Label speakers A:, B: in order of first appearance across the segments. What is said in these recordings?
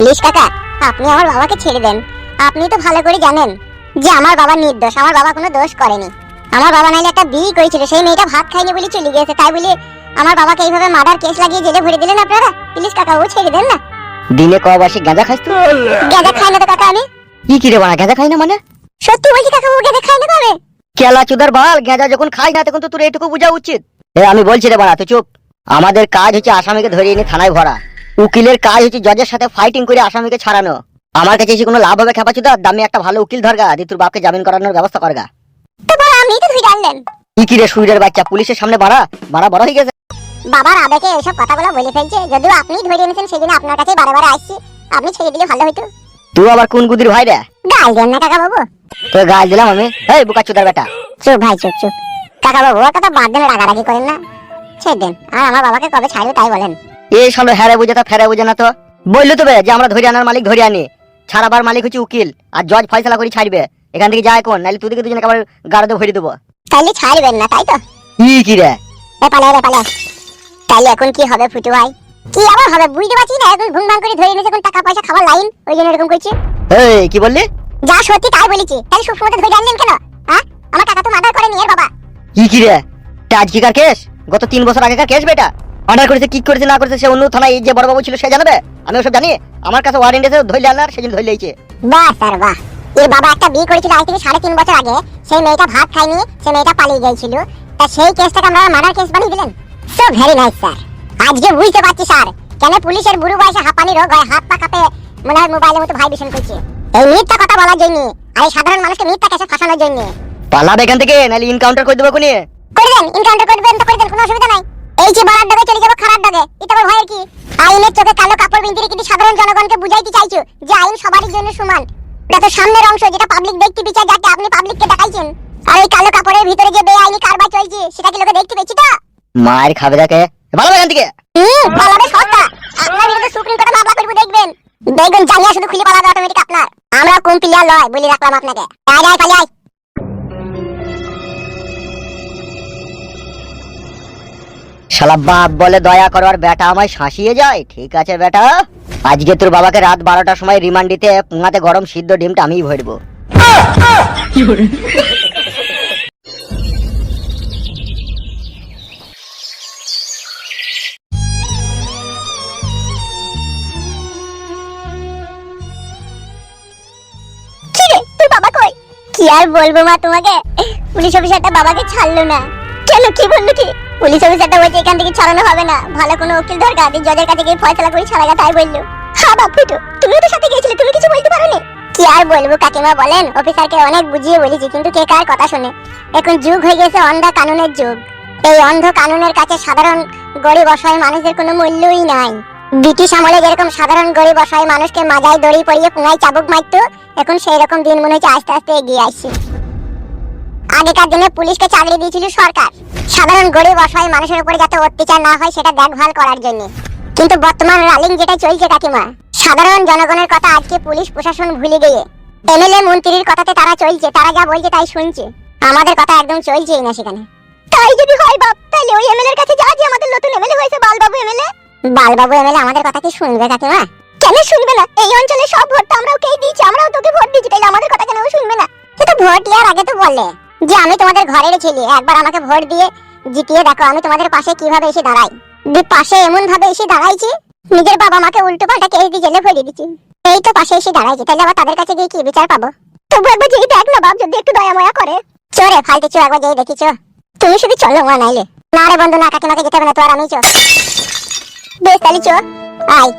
A: Police কাকা, আপনি আমার বাবাকে ছেড়ে দেন। আপনি তো ভালো করে জানেন যে আমার বাবা নির্দোষ, আমার বাবা কোনো দোষ করেনি। আমার বাবা নাইলে একটা বিয়ে করেছিল, সেই মেয়েটা ভাত খায়নি বলে চলে গিয়েছে, তাই বলে আমার বাবাকে এইভাবে মার্ডার কেস লাগিয়ে জেলে ভরে দিলেন আপনারা। প্লিজ কাকা, ও ছেড়ে দেন না।
B: দিনে কবাসি গাঁজা খাস তুই?
A: গাঁজা খাই না তো কাকা আমি।
B: কি রে বাড়া, গাঁজা খাই না মানে?
A: সত্যি বলছি কাকা, ও গাঁজা খায় না কবে?
B: কেলা চুদার বাল, গাঁজা যখন খাই না তখন তো তোর এইটুকু বোঝা উচিত। আমি বলছি রে বাড়া, তুই চুপ। আমাদের কাজ হচ্ছে আসামিকে ধরে এনে থানায় ভরা, উকিলের কাজ হচ্ছে জজের সাথে ফাইটিং করে আসামিকে ছাড়ানো। আমার কাছে এসে কোনো লাভ হবে খেপা চুদা? দামি একটা ভালো উকিল ধরগা, দিয়ে তোর বাপকে জামিন করানোর ব্যবস্থা করগা।
A: তো বড় আমি তো ধুই জানলেন।
B: কি রে সুইরের বাচ্চা, পুলিশের সামনে বাড়া বাড়া বড় হয়ে গেছে।
A: বাবার আবেগে এসব কথাগুলো বলে ফেলছে, যদিও আপনিই ধরে এনেছেন সেদিন আপনার কাছে বারে বারে আসছি, আপনি ছেড়ে দিলে ভালো হতো।
B: তুই আবার কোন গুদির ভাই রে?
A: গাল দেন না কাকা বাবু।
B: তোর গাল দিলাম আমি? এই বোকা চুদার বেটা।
A: চুপ ভাই, চুপ চুপ। কাকা বাবু ওর কথা বাদ দেন, রাগারাগি করেন না, ছেড়ে দেন। আর আমার বাবাকে কবে ছাড়বে তাই বলেন।
B: এই সামনে হ্যারে বুঝে তা ফেরে বুঝে না তো। বললো তো বে যে আমরা ধরে আনার মালিক ধরে আনি, ছাড়াবার মালিক হচ্ছে উকিল, আর জজ ফয়সালা করে ছাড়বে। এখান থেকে যায় কোন, নাইলে তুদিকে দুজনে আবার গাড়িতে ভরে দেবো।
A: তাইলে ছাড়বেন না তাই তো?
B: কি রে
A: পালে রে পালে। তাইলে এখন কি হবে ফুটু ভাই? কি আবার হবে বুঝতে পারছি না। এখন ঘুম ভাঙ করে ধরে এনেছে কোন টাকা পয়সা খাবার লাইন, ওই জন্য এরকম করছে।
B: এই কি বললি?
A: যা সত্যি তাই বলেছি। তাহলে সবসময় ধরে আনলেন কেন? হ্যাঁ, আমার কাকা তো মার্ডার করেনি এর বাবা।
B: কি রে আজকেকার কেস? গত 3 বছর আগেকার কেস বেটা। অর্ডার করেছে, কি করেছে না করেছে সে অন্য থানায় যে বড় বাবু ছিল সে জানাবে। আমি ওসব জানি? আমার কাছে ওয়ারেন্ট এসে ধরলে আনার, সেদিন ধরে লইছে।
A: বাহ স্যার বাহ। এর বাবা একটা বিয়ে করেছিল আজ থেকে 3.5 বছর আগে, সেই মেয়েটা ভাত খায়নি, সেই মেয়েটা পালিয়ে গিয়েছিল, তা সেই কেসটাকে আপনারা মার্ডার কেস বানিয়ে দিলেন। So very nice sir. আজকে বুঝতে পারছি স্যার কেন পুলিশের বুড়ো বয়সে হাঁপানি রোগ হয়, হাত পা কাঁপে, মনে হয় মোবাইলের মতো ভাইব্রেশন করছে। এই মিথ্যা কথা বলার জন্য, আর এই সাধারণ মানুষকে মিথ্যা কেসে ফাঁসানোর জন্য।
B: পালাবে এখান থেকে, নাহলে এনকাউন্টার করে দেবো কোনি।
A: করে দেন, এনকাউন্টার করে দেন তো করে দেন, কোনো অসুবিধা নাই। এই যে বড়ার ডগে চলে যাবো খারাপ ডগে, এটা আবার ভয়ের কি? আইনের চোখে কালো কাপড় বিনতিরে কিন্তু সাধারণ জনগণকে বুঝাইতে চাইছো যে আইন সবারই জন্য সমান। এটা তো সামনের অংশ, যেটা পাবলিক দেখতে বিচার, যাকে আপনি পাবলিককে দেখাইছেন। আর এই কালো কাপড়ের ভিতরে যে বেআইনি কারবার চলছে সেটা কি লোকে দেখতে পেয়েছি তো?
B: মার খাবে দেখে, পালাবে এখান থেকে।
A: পালাবে সস্তা। আপনার বিরুদ্ধে সুপ্রিম কোর্টে মামলা করব, দেখবেন দেখবেন জানিয়া শুধু খুলে পালাবে অটোমেটিক আপনার। আমরা কোন প্লেয়ার লয় বলি রাখলাম আপনাকে। আয় আয় পালিয়ে আয়।
B: শালা বাপ বলে দয়া করো, আর বেটা আমায় শাসিয়ে যায়। ঠিক আছে বেটা, আজকে তোর বাবাকে রাত 12টার সময় রিমান্ড দিতে পুঙাতে গরম সিদ্ধ ডিমটা আমিই ভরবো।
A: কি রে তোর বাবা কই? কি আর বলবো মা তোমাকে, পুলিশ অফিসারটা বাবাকে ছাড়লো না। কেন, কি বললো কি? পুলিশ অফিসারটা বলছে এখান থেকে ছাড়ানো হবে না, ভালো কোনো উকিল দরকার, জজের কাছে গিয়ে ফয়সালা করে ছাড়াগা, তাই বললো। হ্যাঁ বাপ ফুটু, তুমিও তো সাথে গিয়েছিলে, তুমি কিছু বলতে পারোনি? কি আর বলবো কাকিমা বলেন, অফিসারকে অনেক বুঝিয়ে বলেছি কিন্তু কে কার কথা শুনে। এখন যুগ হয়ে গেছে অন্ধ কানুনের যুগ। এই অন্ধ কানুনের কাছে সাধারণ গরিব অসহায় মানুষের কোনো মূল্যই নাই। ব্রিটিশ আমলে যেরকম সাধারণ গরিব অসহায় মানুষকে মাজায় দড়ি পরিয়ে পুঙ্গায় চাবুক মারতো, এখন সেই রকম দিন মনে হচ্ছে আস্তে আস্তে এগিয়ে আসছে। আগেকার দিনে পুলিশকে চাকরি দিয়েছিল সরকার, সাধারণ গরিব অসহায় মানুষের উপরে যাতে অত্যাচার না হয় সেটা দেখভাল করার জন্য। কিন্তু বর্তমান রালিং যেটা চলছে কাকিমা, সাধারণ জনগণের কথা আজকে পুলিশ প্রশাসন ভুলে গিয়ে এমএলএ মন্ত্রীর কথাতে তারা চলছে, তারা যা বলছে তাই শুনছে। আমাদের কথা একদম চলছেই না সেখানে। তাই যদি হয় বাপ, তাহলে ওই এমএলএর কাছে যা, যে আমাদের নতুন এমএলএ হয়েছে বালবাবু এমএলএ। বালবাবু এমএলএ আমাদের কথা কি শুনবে কাকিমা? কেন শুনবে না? এই অঞ্চলে সব ভোট তো আমরাও কেই দিয়েছি, আমরাও তোকে ভোট দিয়েছি, তাইলে আমাদের কথা কেন শুনবে না? সেটা ভোট দেওয়ার আগে তো বললে যে আমি তোমাদের ঘরের ছেলে, একবার আমাকে ভোট দিয়ে জিতিয়ে দেখো আমি তোমাদের পাশে কিভাবে এসে দাঁড়াই। পাশে এমন ভাবে এসে দাঁড়াইছি, নিজের বাবা মাকে উল্টো পাল্টা কেস দিয়ে জেলে ভরে দিচ্ছি। এই তো পাশে এসে দাঁড়াইছি, তাহলে আবার তাদের কাছে গিয়ে কি বিচার পাবো? তবু একবার যেই দেখ না বাপ, যদি একটু দয়া ময়া করে। চোরে ফালতে চো, একবার যেই দেখিছ। তুমি শুধু চলো মা, নাইলে না রে বন্ধু, না কাকিমাকে যেতে হবে না, তো আর আমি চো। বেশ তাহলে চো, আয়।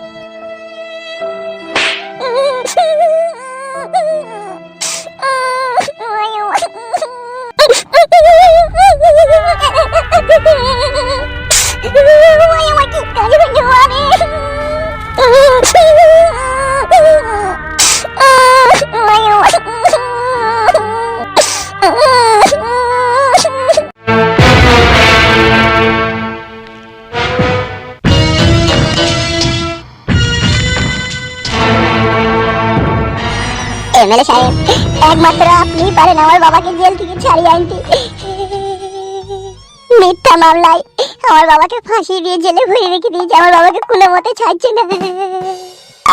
A: এমএলএ সাহেব, একমাত্র আপনিই পারেন আমার বাবাকে জেল থেকে ছাড়িয়ে আনতে। মিথ্যা মামলায় আমার বাবাকে ফাঁসি দিয়ে জেলে ভরে রেখে দিয়েছে, আমার বাবাকে কোনো মতে ছাড়ছে না।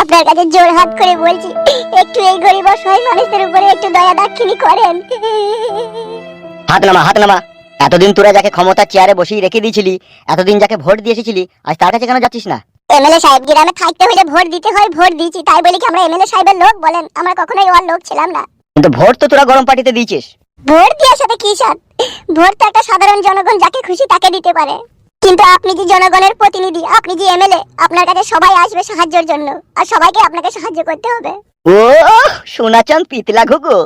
A: আপনার কাছে জোর হাত করে বলছি, একটু এই গরিব অসহায় মানুষদের উপরে একটু দয়া দাক্ষিণী করেন।
B: হাত নামা, হাত নামা। এতদিন তোরা যাকে ক্ষমতার চেয়ারে বসিয়ে রেখে দিয়েছিলি, এতদিন যাকে ভোট দিয়ে এসেছিলি, আজ তার কাছে কেন যাচ্ছিস না?
A: এমএলএ সাহেব, গ্রামে থাকতে হলে ভোট দিতে হয়, ভোট দিয়েছি, তাই বলি কি আমরা এমএলএ সাহেবের লোক বলেন? আমরা কখনোই ওর লোক ছিলাম না।
B: কিন্তু ভোট তো তোরা গরম পার্টিতে দিয়েছিস।
A: ভোট দেওয়ার সাথে কি সাথ? ভোট তো একটা সাধারণ জনগণ যাকে খুশি তাকে দিতে পারে। কিন্তু আপনি যে জনগণের প্রতিনিধি, আপনি যে এমএলএ, আপনার কাছে সবাই আসবে সাহায্যের জন্য, আর সবাইকে আপনাকে সাহায্য করতে হবে।
B: ও সোনাচাঁদ পিতলা ঘুঘু,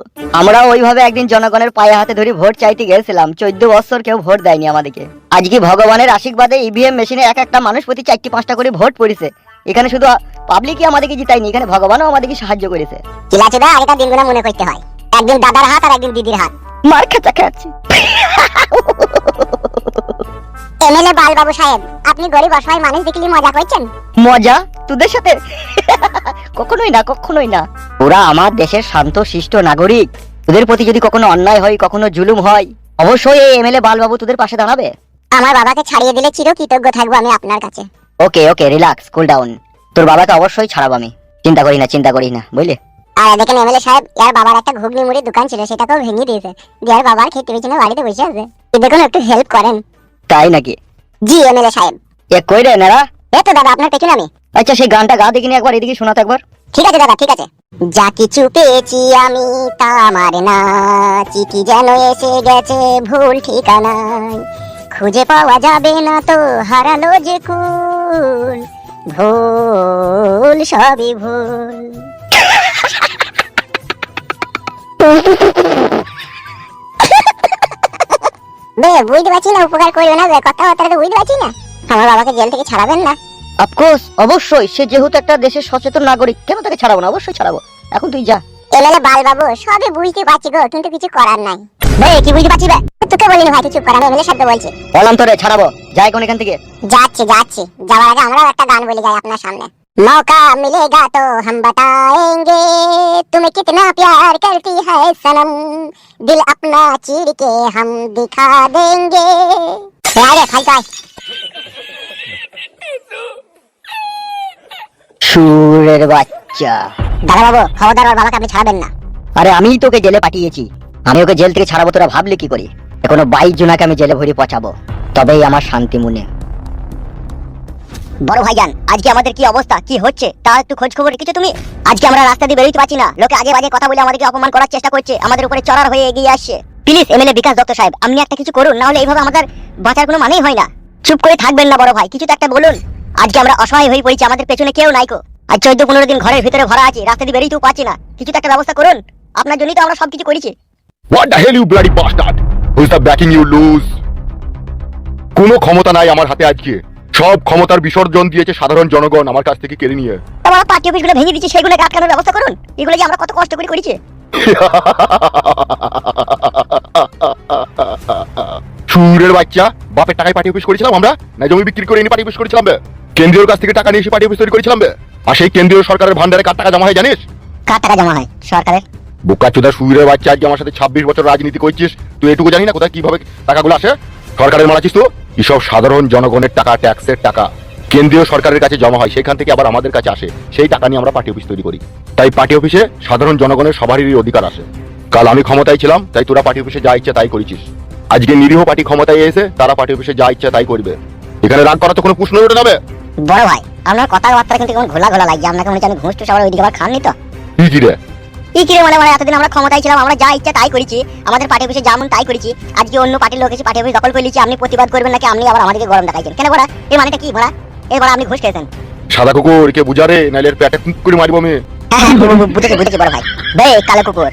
B: আমরা ওইভাবে একদিন জনগণের পায়ে হাতে ধরে ভোট চাইতে গেছিলাম। 14 বছর কেউ ভোট দেয়নি আমাদেরকে। আজকে ভগবানের আশীর্বাদে ইভিএম মেশিনে এক একটা মানুষ প্রতি 4-5টা করে ভোট পড়েছে। এখানে শুধু পাবলিকই আমাদেরকে জিতায়নি, এখানে ভগবানও আমাদেরকে সাহায্য করেছে।
A: চিলাচুদা, আগেকার দিনগুলো মনে করতে হয়। একদিন দাদার হাত আর একদিন দিদির হাত।
B: মার খেচা খাচ্ছি।
A: এমএলএ বালবাবু সাহেব, আপনি গরিব অসহায় মানুষ দেখলি মজা করছেন?
B: মজা তোদের সাথে? কখনোই না, কখনোই না। ওরা আমার দেশের শান্ত শিষ্ট নাগরিক। তোদের প্রতি যদি কখনো অন্যায় হয়, কখনো জুলুম হয়, অবশ্যই এই এমএলএ বালবাবু তোদের পাশে দাঁড়াবে।
A: আমার বাবাকে ছাড়িয়ে দিলে চিরকৃতজ্ঞ থাকবো আমি আপনার কাছে।
B: ওকে ওকে, রিল্যাক্স, কুল ডাউন। তোর বাবাকে অবশ্যই ছাড়াবো আমি, চিন্তা করি না, চিন্তা করিস না, বুঝলি?
A: আর দেখেন এমএলএ সাহেব, ইয়ার বাবার একটা ঘুগনি মুড়ির দোকান ছিল, সেটাকেও ভেঙে দিয়েছে। ইয়ার বাবার খেতে পেছনে বাড়িতে বসে আছে। দেখুন, একটু হেল্প করেন।
B: তাই নাকি?
A: জি এমএলএ সাহেব।
B: এ কই রে নেরা?
A: এই তো দাদা, আপনার পেছনে আমি।
B: আচ্ছা, সেই গানটা গা দেখিনি একবার, এদিকে শোনাতে একবার।
A: ঠিক আছে দাদা, ঠিক আছে। যা কিছু পেয়েছি আমি তা আমার না, চিঠি যেন এসে গেছে ভুল ঠিকানায়, খুঁজে পাওয়া যাবে না তো হারালো যে কুল, ভুল সবই ভুল। বুঝতে পারছি না, উপকার করবে না, কথাবার্তা তো বুঝতে পারছি না। আমার বাবাকে জেল থেকে ছাড়াবেন না?
B: অফকোর্স, অবশ্যই। সে যেহেতু একটা দেশের সচেতন নাগরিক, কেন তাকে ছাড়াবো না? অবশ্যই ছাড়াবো। এখন তুই যা।
A: এমএলএ বালবাবু, সবই বুঝতে পারছি গো, কিন্তু কিছু করার নাই। ভাই কি বুঝতে পারছি? তোকে বলিনি ভাই, চুপ কর, আমি এমএলএ শব্দ বলছি।
B: বললাম তো রে, ছাড়াবো। যাই কোন এখান থেকে।
A: যাচ্ছি যাচ্ছি, যাওয়ার আগে আমরাও একটা গান বলে যাই আপনার সামনে। मौका मिलेगा तो हम बताएंगे तुम्हें कितना प्यार करती है सनम, दिल अपना चीर के हम दिखा देंगे। আরে খাইতাই
B: সুরের বাচ্চা।
A: দাদা বাবু, খবরদার ওর বাবাকে আপনি ছাড়বেন না।
B: আরে আমিই তোকে জেলে পাঠিয়েছি, আমি ওকে জেল থেকে ছাড়াবো, তোরা ভাবলি কি করে? এখনো 22 জনাকে আমি জেলে ভরে পচাবো, তবেই আমার শান্তি মনে। বড় ভাইজান, আজকে আমাদের কি অবস্থা, কি হচ্ছে তা একটু খোঁজ খবর রেখেছো তুমি? আজকে আমরা রাস্তা দিয়ে বেরোতে পারছি না, লোকে আগে বাজে কথা বলে আমাদেরকে অপমান করার চেষ্টা করছে, আমাদের উপরে চড়ার হয়ে এগিয়ে আসছে। প্লিজ এমএলএ বিকাশ দত্ত সাহেব, আপনি একটা কিছু করুন, না হলে এইভাবে আমাদের বাঁচার কোনো মানেই হয় না। চুপ করে থাকবেন না বড় ভাই, কিছু তো একটা বলুন। আজকে আমরা অসহায় হয়ে পড়েছি, আমাদের পেছনে কেউ নাইকো। আজ 14-15 দিন ঘরের ভিতরে ভরা আছি, রাস্তা দিয়ে বেরোতেও পারছি না। কিছু তো একটা ব্যবস্থা করুন, আপনার জন্যই তো আমরা সবকিছু করেছি।
C: What the hell you bloody bastard? Who's the backing you lose? কোনো ক্ষমতা নাই আমার হাতে আজকে, সব ক্ষমতার বিসর্জন দিয়েছে সাধারণ জনগণ আমার কাছ থেকে কেড়ে নিয়ে।
B: আমরা পার্টি অফিসগুলো ভেঙে দিচ্ছি, সেগুলোকে আটকানোর ব্যবস্থা করুন। এগুলো যে আমরা কত কষ্ট করে করেছি।
C: সুরের বাচ্চা, বাপের টাকায় পার্টি অফিস করেছিলাম আমরা, না জমি বিক্রি করে এনে পার্টি অফিস করেছিলাম বে? কেন্দ্রীয় কাছ থেকে টাকা নিয়ে এসে পার্টি অফিস তৈরি করেছিলাম বে? আর সেই কেন্দ্রীয় সরকারের ভান্ডারে কার টাকা জমা হয় জানিস?
B: কার টাকা জমা হয়? সরকারের।
C: বোকাচোদা সুরের বাচ্চা, আজকে আমার সাথে 26 বছর রাজনীতি করছিস, তুই এটুকু জানি না কোথায় কিভাবে টাকাগুলো আসে? সরকারের মারাচ্ছিস তো? এসব সাধারণ জনগণের টাকা, ট্যাক্সের টাকা কেন্দ্রীয় সরকারের কাছে জমা হয়, সেখান থেকে আবার আমাদের কাছে আসে, সেই টাকা নিয়ে আমরা পার্টি অফিস তৈরি করি। তাই পার্টি অফিসে সাধারণ জনগণের সবারই অধিকার আসে। কাল আমি ক্ষমতায় ছিলাম, তাই তোরা পার্টি অফিসে যা ইচ্ছা তাই করেছিস। আজকে নিরীহ পার্টি ক্ষমতায় এসে তারা পার্টি অফিসে যা ইচ্ছা তাই করবে। এখানে রাগ করা তো কোনো প্রশ্ন উঠে যাবে?
B: বড় ভাই, আপনার কথাবার্তা কিন্তু কেমন ঘোলা ঘোলা লাগছে, আপনাকে মনে হচ্ছে আমি ঘুষ টুস আবার ওইদিকে আবার খাননি তো?
C: কি রে
B: কি কি রে, মানে এতদিন আমরা ক্ষমতায় ছিলাম, আমরা যা ইচ্ছা তাই করেছি, আমাদের পার্টি অফিসে যেমন তাই করেছি। আজকে অন্য পার্টির লোক এসে পার্টি অফিস দখল করে নিচ্ছে, আপনি প্রতিবাদ করবেন নাকি আপনি আবার আমাদেরকে গরম দেখাইছেন কেন বড়া? এই মানেটা কি বড়া? এই বড়া আপনি ঘুষ খেয়েছেন?
C: সাদা কুকুর কে বুঝারে, নাইলে এর পেটে করে মারবো আমি।
B: বুঝেছি বুঝেছি বড় ভাই। বে কালো কুকুর,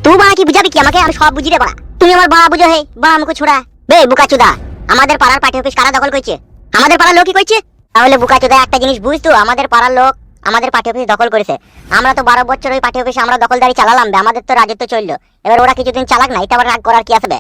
B: তুই বাড়া কি বুঝাবি কি আমাকে? আমি সব বুঝি রে বড়া, তুমি আমার বাড়া বুঝো। হে বাড়া আমাকে ছোড়া। বে বুকাচুদা, আমাদের পাড়ার পার্টি অফিস কারা দখল করছে? আমাদের পাড়ার লোকই করছে। তাহলে বুকাচুদা একটা জিনিস বুঝতো, আমাদের পাড়ার লোক আমাদের পার্টি অফিস দখল করেছে। আমরা তো 12 বছর ওই পার্টি অফিসে আমরা দখলদারি চালালাম, আমাদের তো রাজত্ব চললো। এবার ওরা কিছুদিন চালাক না, এটা আবার রাগ করার কি আসবে?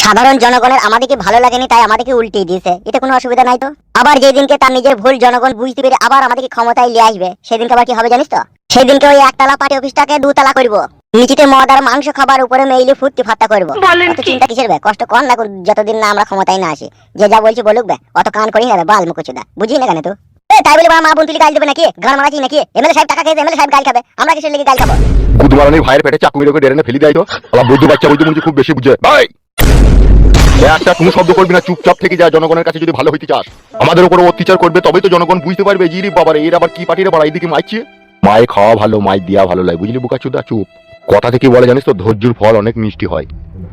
B: সাধারণ জনগণের আমাদেরকে ভালো লাগেনি তাই আমাদেরকে উল্টিয়ে দিয়েছে, এটা কোনো অসুবিধা নাই তো। আবার যেদিনকে তার নিজের ভুল জনগণ বুঝতে পেরে আবার আমাদেরকে ক্ষমতায় নিয়ে আসবে, সেদিনকে আবার কি হবে জানিস তো? সেদিনকে ওই একতলা পার্টি অফিসটাকে 2 তলা করবো, নিচেতে মদ আর মাংস খাবার, উপরে মেইলে ফুর্তি ফাত্তা করবো। অত চিন্তা কিসের বে? কষ্ট কর না, যতদিন না আমরা ক্ষমতায় না আসি। যে যা বলছি বলুক বে, অত কান করি না বে, বাল মুকুচুদা, বুঝি না কেন তো? তাই বলে মা বোন তুলি গাল দেবে নাকি? গান মারাচ্ছিস নাকি? এমএলএ সাহেব টাকা খেয়েছে, এমএলএ সাহেব গাল খাবে, আমরা কিসের লেগে গাল খাবো?
C: গুদমারানি ভাইয়ের পেটে চাকু মেরে ডেরেনে ফেলে দেয় তো। আবার বৈদ্য বাচ্চা বৈদ্য মুঞ্জি খুব বেশি বুঝে ভাই। একটা কোনো শব্দ করবি না, চুপচাপ থেকে যা। জনগণের কাছে যদি ভালো হইতে চাস, আমাদের উপর অত্যাচার করবে তবেই তো জনগণ বুঝতে পারবে যে রে বাবারে এর আবার কি পার্টিরে বাড়া, এইদিকে মাইছে। মায়ে খাওয়া ভালো, মাই দিয়া ভালো লাগে, বুঝলি বোকাচোদা? চুপ। কথা থেকে বলে জানিস তো, ধৈর্যের ফল অনেক মিষ্টি হয়,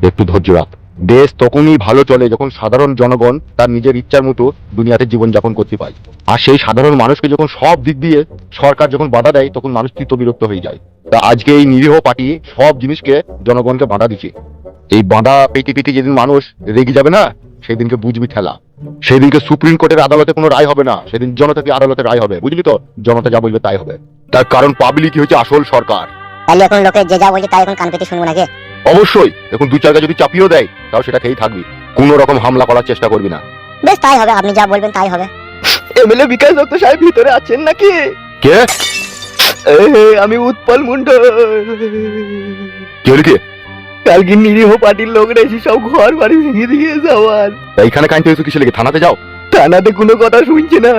C: একটু ধৈর্য রাখ। দেশ তখনই ভালো চলে যখন সাধারণ জনগণ তার নিজের ইচ্ছার মতো দুনিয়াতে জীবন যাপন করতে পায়। আর সেই সাধারণ মানুষকে যখন সব দিক দিয়ে সরকার যখন বাধা দেয়, তখন মানুষ তীব্র বিরক্ত হয়ে যায়। তা আজকে এই নিরীহ পার্টি সব জিনিসকে জনগণকে বাধা দিচ্ছে। এই বাঁধা পেটি পেটি যেদিন মানুষ রেগে যাবে না, সেদিনকে বুঝবি ঠেলা। সেদিনকে সুপ্রিম কোর্টের আদালতে কোনো রায় হবে না, সেদিন জনতাকে আদালতে রায় হবে, বুঝলি তো? জনতা যা বলবে তাই হবে, তার কারণ পাবলিকই হচ্ছে আসল সরকার।
B: তাহলে এখন লোকে যে যা বলছে তাই এখন কান পেতে শুনবো নাকি?
C: অবশ্যই। এখন দু চারটা যদি চাপিয়েও দেয়, তাও সেটা খেয়েই থাকবি, কোনো রকম হামলা করার চেষ্টা করবি না।
B: বেশ তাই হবে, আপনি যা বলবেন তাই হবে।
D: এমএলএ বিকাশ দত্ত সাহেব ভিতরে আছেন নাকি?
C: কে?
D: আমি উৎপল মন্ডল।
C: কি হলি কি?
D: কালকে নিরীহ পার্টির লোকরা এসে সব ঘর বাড়ি ভেঙে দিয়ে যাওয়ার।
C: তা এইখানে কাইতে হয়েছে কিসে লেগে? থানাতে যাও।
D: থানাতে কোনো কথা শুনছে না।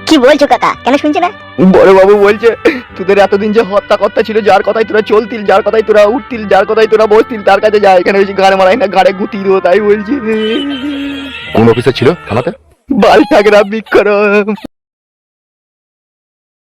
B: কি বলছো কাকা? কেন শুনছে না?
D: বড় বাবু বলছে তোদের এতদিন যে হত্যা কর্তা ছিল, যার কথাই তোরা চলতিল, যার কথাই তোরা উঠতিল, যার কথাই তোরা বসতিল, তার কাছে যায় এখানে বেশি গাড় মারাই না, গাড়ে গুতি দেবো, তাই বলছি।
C: কোন অফিসে ছিল থানাতে?
D: বাল ঠাকরা বিক্রম।